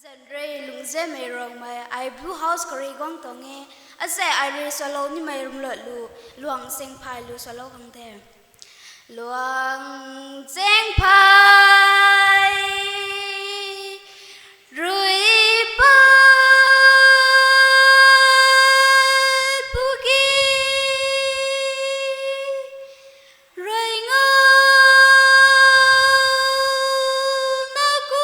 Lungjianmei Rongmei I blue house kori gong tonge ase I solo ni mai rum lo lu luang seng phai lu solo kang the luang seng phai rui pa pugi roi ngo na ku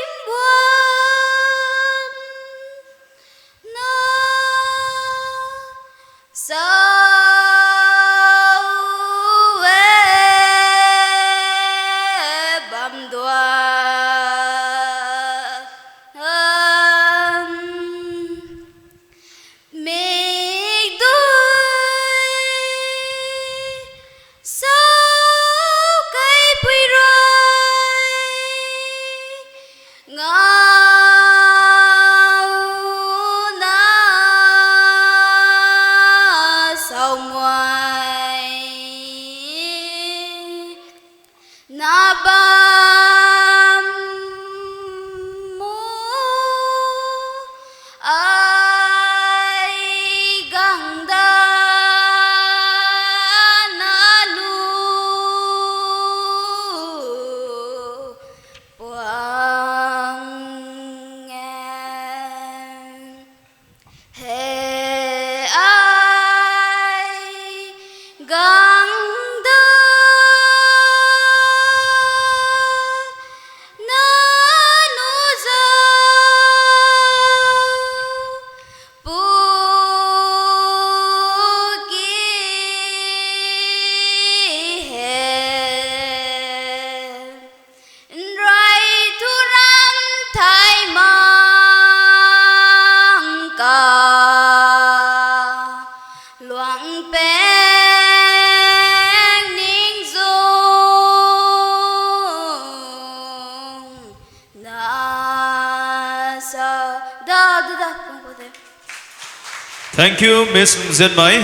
im buan na sao về bầm đùa mi đuôi sao cây bụi rơi ngao na sao ngoài na bam mu ai gang da na lu quang nghe he ai gang da na nu za pu ki he rai thu ram thai mang ca luang beng ning dung na sa da da da. Thank you, Miss Lungjianmei.